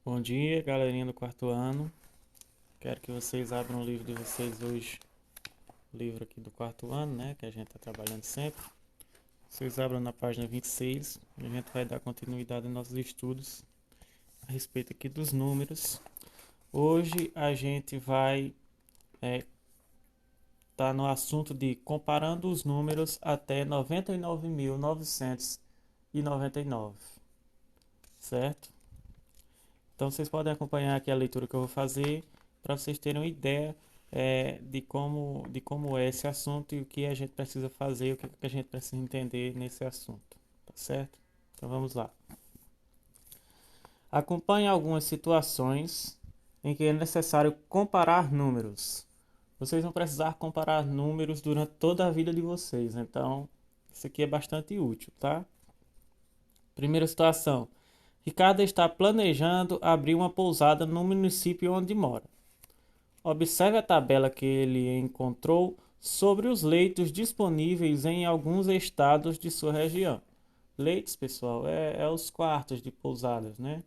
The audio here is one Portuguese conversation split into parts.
Bom dia, galerinha do quarto ano. Quero que vocês abram o livro de vocês hoje, o livro aqui do quarto ano, né? Que a gente está trabalhando sempre. Vocês abram na página 26 e a gente vai dar continuidade aos nossos estudos a respeito aqui dos números. Hoje a gente vai tá no assunto de comparando os números até 99.999, certo? Então vocês podem acompanhar aqui a leitura que eu vou fazer para vocês terem uma ideia de como é esse assunto e o que a gente precisa fazer, o que a gente precisa entender nesse assunto, tá certo? Então vamos lá. Acompanhe algumas situações em que é necessário comparar números. Vocês vão precisar comparar números durante toda a vida de vocês, então isso aqui é bastante útil, tá? Primeira situação. Ricardo está planejando abrir uma pousada no município onde mora. Observe a tabela que ele encontrou sobre os leitos disponíveis em alguns estados de sua região. Leitos, pessoal, é os quartos de pousadas, né?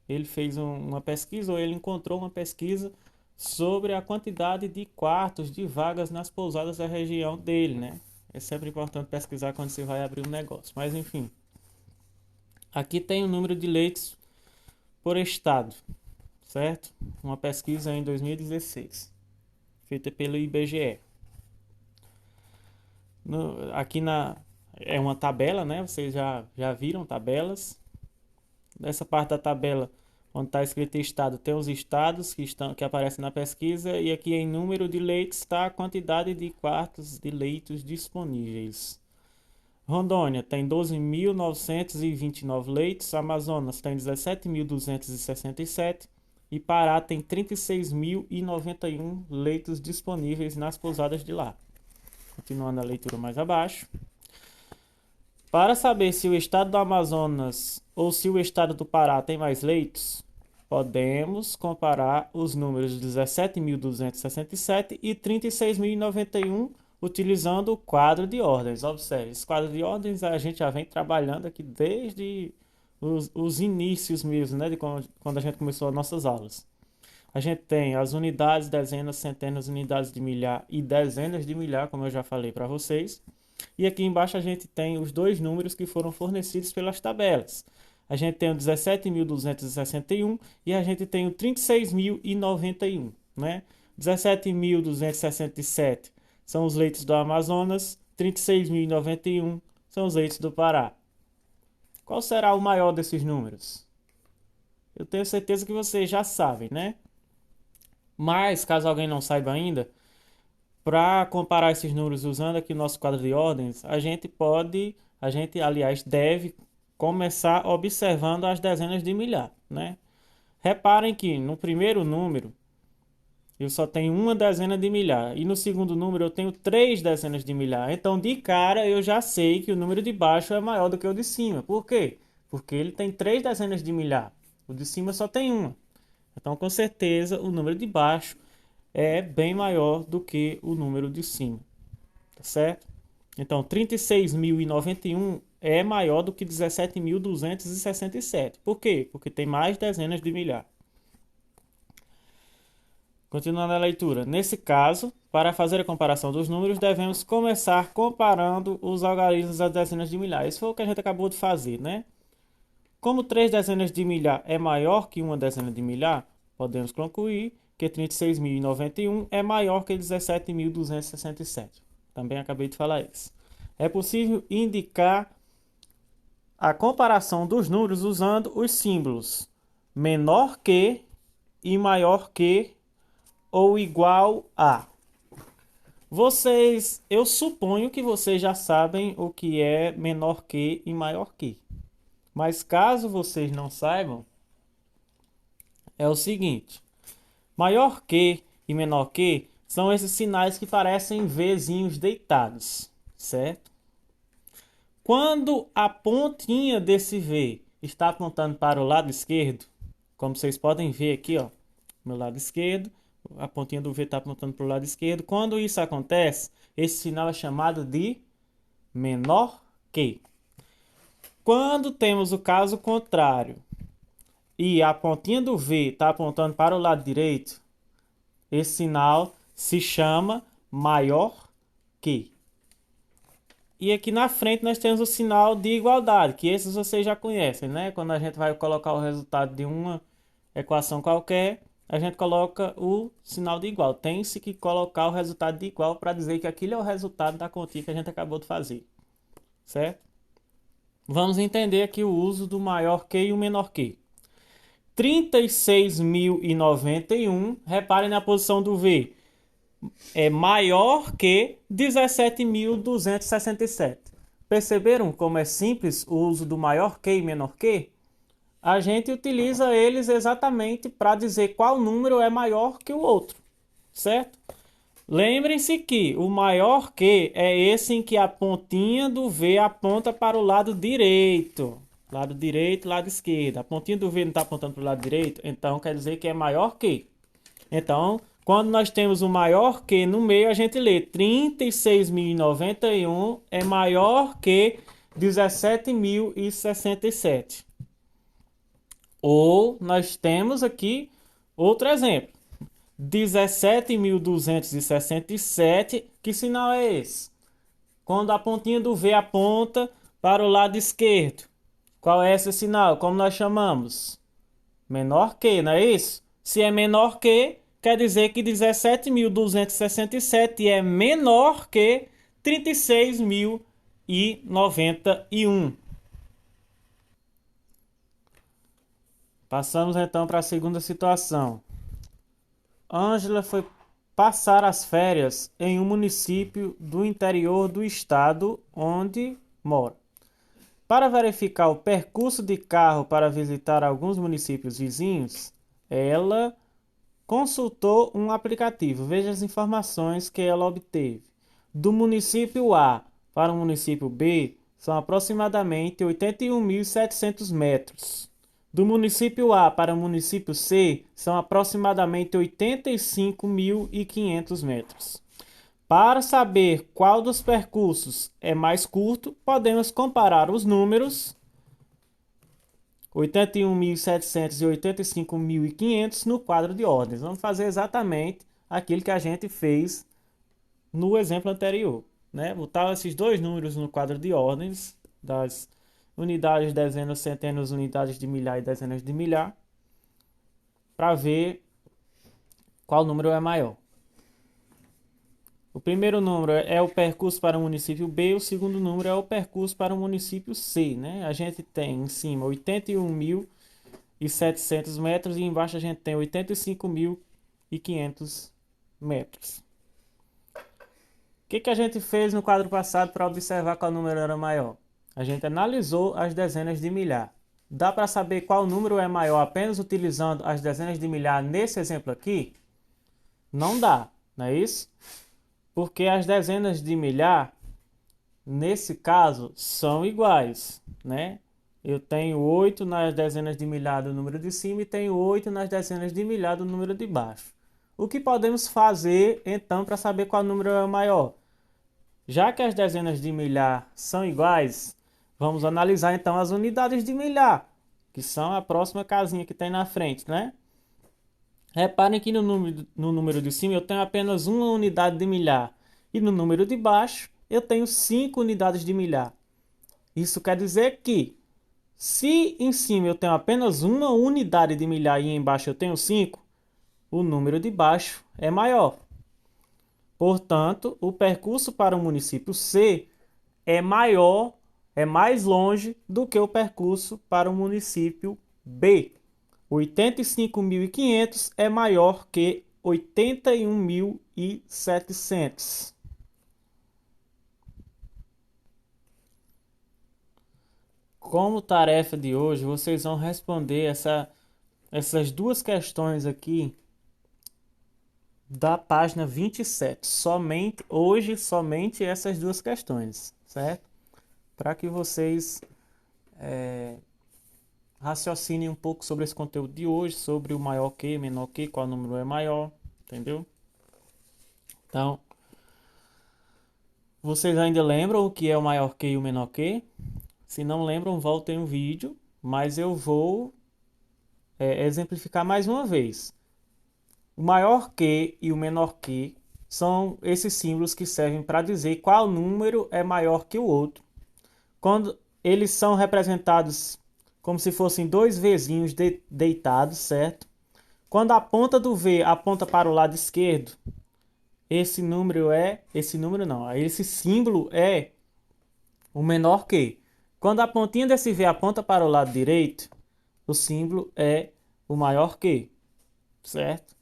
Ele fez uma pesquisa, ou ele encontrou uma pesquisa sobre a quantidade de quartos, de vagas nas pousadas da região dele, né? É sempre importante pesquisar quando você vai abrir um negócio. Mas enfim, aqui tem o número de leitos por estado, certo? Uma pesquisa em 2016, feita pelo IBGE. Aqui é uma tabela, né? Vocês já viram tabelas. Nessa parte da tabela, onde está escrito estado, tem os estados que aparecem na pesquisa. E aqui em número de leitos está a quantidade de quartos de leitos disponíveis. Rondônia tem 12.929 leitos. Amazonas tem 17.267. E Pará tem 36.091 leitos disponíveis nas pousadas de lá. Continuando a leitura mais abaixo. Para saber se o estado do Amazonas ou se o estado do Pará tem mais leitos, podemos comparar os números 17.267 e 36.091 utilizando o quadro de ordens. Observe, esse quadro de ordens a gente já vem trabalhando aqui desde os inícios mesmo, né, de quando a gente começou as nossas aulas. A gente tem as unidades, dezenas, centenas, unidades de milhar e dezenas de milhar, como eu já falei para vocês. E aqui embaixo a gente tem os dois números que foram fornecidos pelas tabelas. A gente tem o 17.261 e a gente tem o 36.091, né? 17.267 são os leitos do Amazonas, 36.091 são os leitos do Pará. Qual será o maior desses números? Eu tenho certeza que vocês já sabem, né? Mas, caso alguém não saiba ainda, para comparar esses números usando aqui o nosso quadro de ordens, aliás, deve começar observando as dezenas de milhar, né? Reparem que no primeiro número eu só tenho uma dezena de milhar e no segundo número eu tenho três dezenas de milhar. Então, de cara, eu já sei que o número de baixo é maior do que o de cima. Por quê? Porque ele tem três dezenas de milhar. O de cima só tem uma. Então, com certeza, o número de baixo é bem maior do que o número de cima, tá certo? Então, 36.091 é maior do que 17.267. Por quê? Porque tem mais dezenas de milhar. Continuando a leitura. Nesse caso, para fazer a comparação dos números, devemos começar comparando os algarismos das dezenas de milhar. Isso foi o que a gente acabou de fazer, né? Como 3 dezenas de milhar é maior que uma dezena de milhar, podemos concluir que 36.091 é maior que 17.267. Também acabei de falar isso. É possível indicar a comparação dos números usando os símbolos menor que e maior que ou igual a. Eu suponho que vocês já sabem o que é menor que e maior que. Mas caso vocês não saibam, é o seguinte: maior que e menor que são esses sinais que parecem Vzinhos deitados, certo? Quando a pontinha desse V está apontando para o lado esquerdo, como vocês podem ver aqui, ó, meu lado esquerdo, a pontinha do V está apontando para o lado esquerdo. Quando isso acontece, esse sinal é chamado de menor que. Quando temos o caso contrário, e a pontinha do V está apontando para o lado direito, esse sinal se chama maior que. E aqui na frente nós temos o sinal de igualdade, que esses vocês já conhecem, né? Quando a gente vai colocar o resultado de uma equação qualquer, a gente coloca o sinal de igual. Tem-se que colocar o resultado de igual para dizer que aquilo é o resultado da continha que a gente acabou de fazer, certo? Vamos entender aqui o uso do maior que e o menor que. 36.091, reparem na posição do V, é maior que 17.267. Perceberam como é simples o uso do maior que e menor que? A gente utiliza eles exatamente para dizer qual número é maior que o outro, certo? Lembrem-se que o maior que é esse em que a pontinha do V aponta para o lado direito. Lado direito, lado esquerdo. A pontinha do V não está apontando para o lado direito, então quer dizer que é maior que. Então, quando nós temos o maior que no meio, a gente lê 36.091 é maior que 17.067. Ou nós temos aqui outro exemplo. 17.267, que sinal é esse? Quando a pontinha do V aponta para o lado esquerdo. Qual é esse sinal? Como nós chamamos? Menor que, não é isso? Se é menor que, quer dizer que 17.267 é menor que 36.091. Passamos então para a segunda situação. Ângela foi passar as férias em um município do interior do estado onde mora. Para verificar o percurso de carro para visitar alguns municípios vizinhos, ela consultou um aplicativo. Veja as informações que ela obteve. Do município A para o município B são aproximadamente 81.700 metros. Do município A para o município C são aproximadamente 85.500 metros. Para saber qual dos percursos é mais curto, podemos comparar os números 81.700 e 85.500 no quadro de ordens. Vamos fazer exatamente aquilo que a gente fez no exemplo anterior, né? Botar esses dois números no quadro de ordens das unidades, dezenas, centenas, unidades de milhar e dezenas de milhar, para ver qual número é maior. O primeiro número é o percurso para o município B, o segundo número é o percurso para o município C, né? A gente tem em cima 81.700 metros e embaixo a gente tem 85.500 metros. O que a gente fez no quadro passado para observar qual número era maior? A gente analisou as dezenas de milhar. Dá para saber qual número é maior apenas utilizando as dezenas de milhar nesse exemplo aqui? Não dá, não é isso? Porque as dezenas de milhar, nesse caso, são iguais, né? Eu tenho 8 nas dezenas de milhar do número de cima e tenho 8 nas dezenas de milhar do número de baixo. O que podemos fazer, então, para saber qual número é o maior? Já que as dezenas de milhar são iguais, vamos analisar então as unidades de milhar, que são a próxima casinha que tem na frente, né? Reparem que no número de cima eu tenho apenas uma unidade de milhar e no número de baixo eu tenho 5 unidades de milhar. Isso quer dizer que se em cima eu tenho apenas uma unidade de milhar e embaixo eu tenho 5, o número de baixo é maior. Portanto, o percurso para o município C é maior, é mais longe do que o percurso para o município B. 85.500 é maior que 81.700. Como tarefa de hoje, vocês vão responder essas duas questões aqui da página 27. Somente essas duas questões, certo? Para que vocês raciocinem um pouco sobre esse conteúdo de hoje, sobre o maior que, menor que, qual número é maior, entendeu? Então, vocês ainda lembram o que é o maior que e o menor que? Se não lembram, voltem o vídeo, mas eu vou exemplificar mais uma vez. O maior que e o menor que são esses símbolos que servem para dizer qual número é maior que o outro. Quando eles são representados como se fossem dois Vzinhos deitados, certo? Quando a ponta do V aponta para o lado esquerdo, esse símbolo é o menor que. Quando a pontinha desse V aponta para o lado direito, o símbolo é o maior que, certo?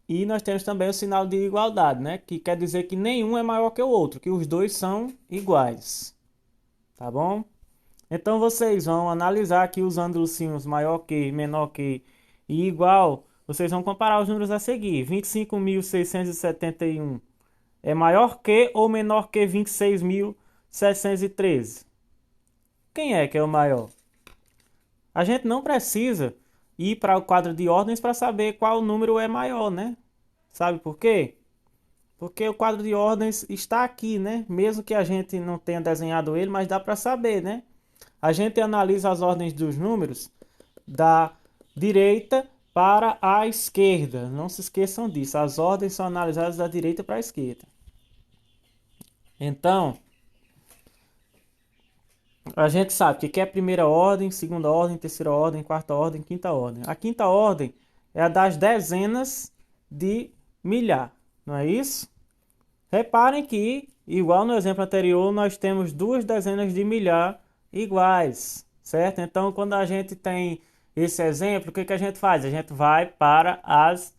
E nós temos também o sinal de igualdade, né? Que quer dizer que nenhum é maior que o outro, que os dois são iguais. Tá bom? Então vocês vão analisar aqui usando os símbolos maior que, menor que e igual. Vocês vão comparar os números a seguir. 25.671 é maior que ou menor que 26.713? Quem é que é o maior? A gente não precisa ir para o quadro de ordens para saber qual número é maior, né? Sabe por quê? Porque o quadro de ordens está aqui, né? Mesmo que a gente não tenha desenhado ele, mas dá para saber, né? A gente analisa as ordens dos números da direita para a esquerda. Não se esqueçam disso. As ordens são analisadas da direita para a esquerda. Então, a gente sabe que é primeira ordem, segunda ordem, terceira ordem, quarta ordem, quinta ordem. A quinta ordem é a das dezenas de milhar, não é isso? Reparem que, igual no exemplo anterior, nós temos duas dezenas de milhar iguais, certo? Então, quando a gente tem esse exemplo, o que a gente faz? A gente vai para as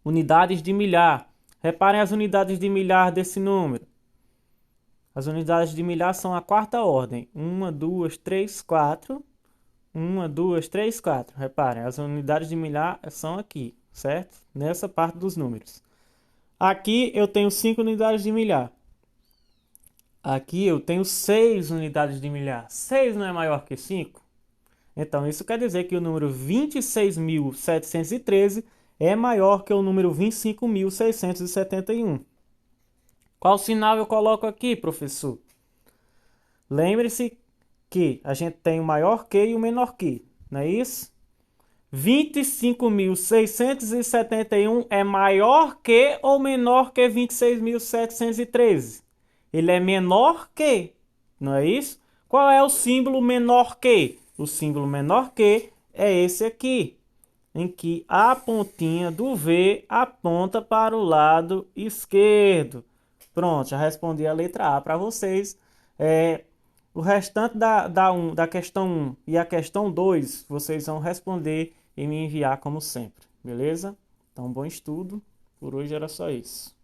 unidades de milhar. Reparem as unidades de milhar desse número. As unidades de milhar são a quarta ordem. 1, 2, 3, 4. 1, 2, 3, 4. Reparem, as unidades de milhar são aqui, certo? Nessa parte dos números. Aqui eu tenho 5 unidades de milhar. Aqui eu tenho 6 unidades de milhar. 6 não é maior que 5? Então, isso quer dizer que o número 26.713 é maior que o número 25.671. Qual sinal eu coloco aqui, professor? Lembre-se que a gente tem o maior que e o menor que, não é isso? 25.671 é maior que ou menor que 26.713? Ele é menor que, não é isso? Qual é o símbolo menor que? O símbolo menor que é esse aqui, em que a pontinha do V aponta para o lado esquerdo. Pronto, já respondi a letra A para vocês. O restante da questão 1 e a questão 2, vocês vão responder e me enviar como sempre, beleza? Então, bom estudo. Por hoje era só isso.